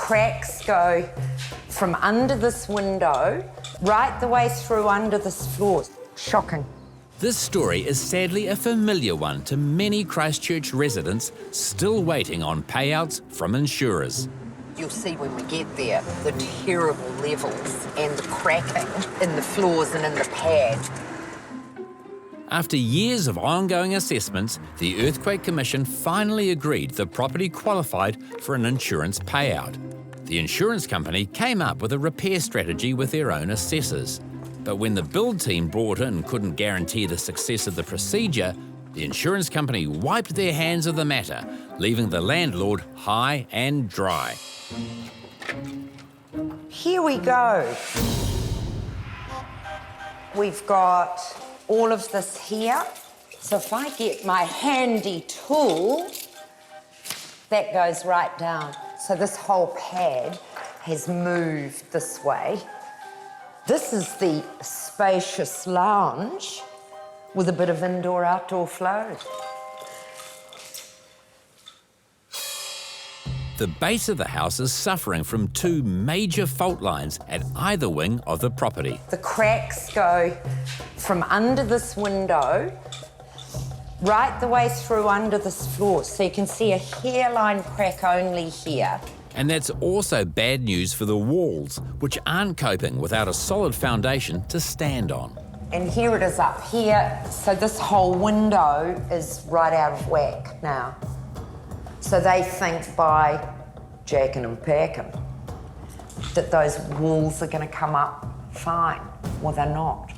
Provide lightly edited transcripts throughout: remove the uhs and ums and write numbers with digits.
cracks go from under this window right the way through under this floor. Shocking. This story is sadly a familiar one to many Christchurch residents still waiting on payouts from insurers. You'll see when we get there the terrible levels and the cracking in the floors and in the pad. After years of ongoing assessments, the Earthquake Commission finally agreed the property qualified for an insurance payout. The insurance company came up with a repair strategy with their own assessors. But when the build team brought in couldn't guarantee the success of the procedure, the insurance company wiped their hands of the matter, leaving the landlord high and dry. Here we go. We've got all of this here. So if I get my handy tool, that goes right down. So this whole pad has moved this way. This is the spacious lounge with a bit of indoor-outdoor flow. The base of the house is suffering from two major fault lines at either wing of the property. The cracks go from under this window right the way through under this floor. So you can see a hairline crack only here. And that's also bad news for the walls, which aren't coping without a solid foundation to stand on. And here it is up here. So this whole window is right out of whack now. So they think by jacking and packing that those walls are going to come up fine. Well, they're not.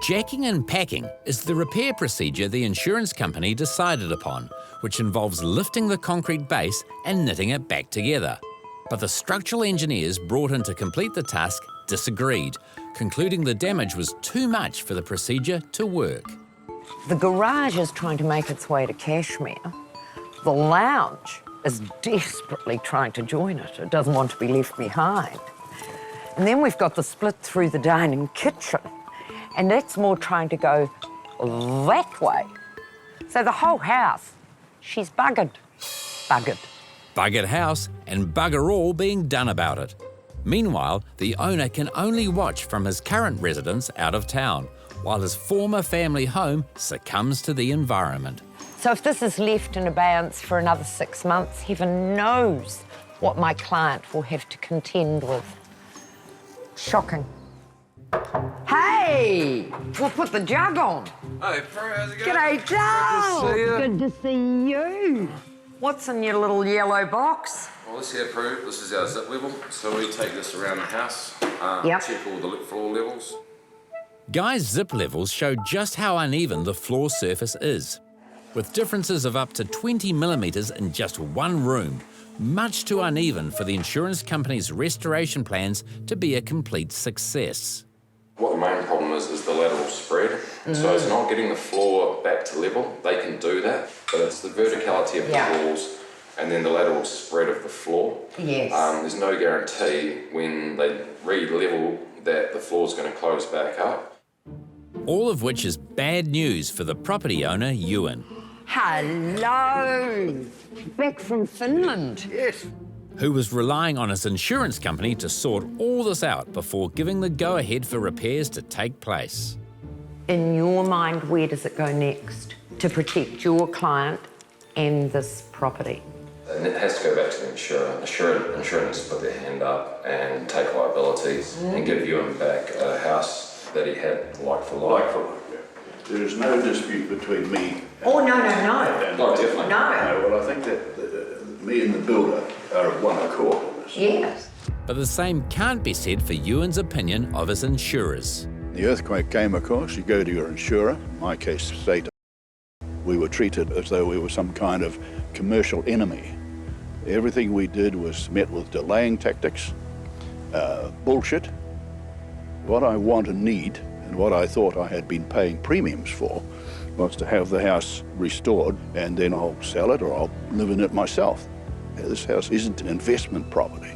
Jacking and packing is the repair procedure the insurance company decided upon, which involves lifting the concrete base and knitting it back together. But the structural engineers brought in to complete the task disagreed, concluding the damage was too much for the procedure to work. The garage is trying to make its way to Cashmere. The lounge is desperately trying to join it. It doesn't want to be left behind. And then we've got the split through the dining kitchen, and that's more trying to go that way. So the whole house, she's buggered. Buggered. Buggered house and bugger all being done about it. Meanwhile, the owner can only watch from his current residence out of town, while his former family home succumbs to the environment. So if this is left in abeyance for another 6 months, heaven knows what my client will have to contend with. Shocking. Hey, we'll put the jug on. Hey, Pro, how's it going? G'day, Joe. Good to see you. Good to see you. What's in your little yellow box? Well, this here, Pro, this is our zip level. So we take this around the house, Yep. check all the floor levels. Guy's zip levels show just how uneven the floor surface is, with differences of up to 20 millimetres in just one room, much too uneven for the insurance company's restoration plans to be a complete success. What the main problem is the lateral spread. So it's not getting the floor back to level. They can do that, but it's the verticality of the walls and then the lateral spread of the floor. Yes. There's no guarantee when they re-level that the floor's going to close back up. All of which is bad news for the property owner, Ewan. Hello. Back from Finland. Yes. Who was relying on his insurance company to sort all this out before giving the go-ahead for repairs to take place. In your mind, where does it go next to protect your client and this property? And it has to go back to the insurer. Insurer needs to put their hand up and take liabilities and give Ewan back a house that he had like for like. Like for like, yeah. There is no dispute between me. Oh, no. No, definitely. No. Well, I think that me and the builder are of one accord on this. Yes. But the same can't be said for Ewan's opinion of his insurers. The earthquake came, of course, you go to your insurer, in my case, state. We were treated as though we were some kind of commercial enemy. Everything we did was met with delaying tactics, bullshit. What I want and need, and what I thought I had been paying premiums for, was to have the house restored, and then I'll sell it or I'll live in it myself. This house isn't an investment property.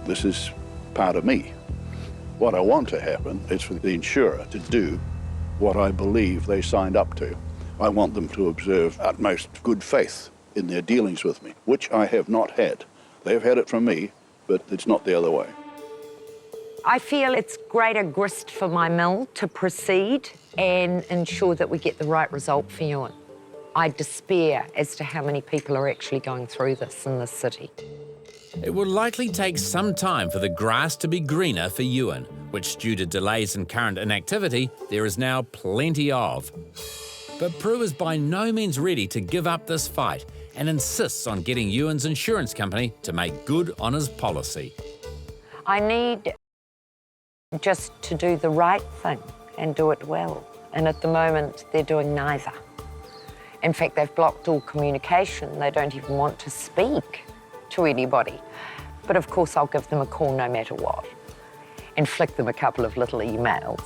This is part of me. What I want to happen is for the insurer to do what I believe they signed up to. I want them to observe utmost good faith in their dealings with me, which I have not had. They've had it from me, but it's not the other way. I feel it's greater grist for my mill to proceed and ensure that we get the right result for Ewan. I despair as to how many people are actually going through this in this city. It will likely take some time for the grass to be greener for Ewan, which, due to delays in current inactivity, there is now plenty of. But Prue is by no means ready to give up this fight and insists on getting Ewan's insurance company to make good on his policy. I need just to do the right thing and do it well. And at the moment, they're doing neither. In fact, they've blocked all communication. They don't even want to speak to anybody. But of course, I'll give them a call no matter what and flick them a couple of little emails.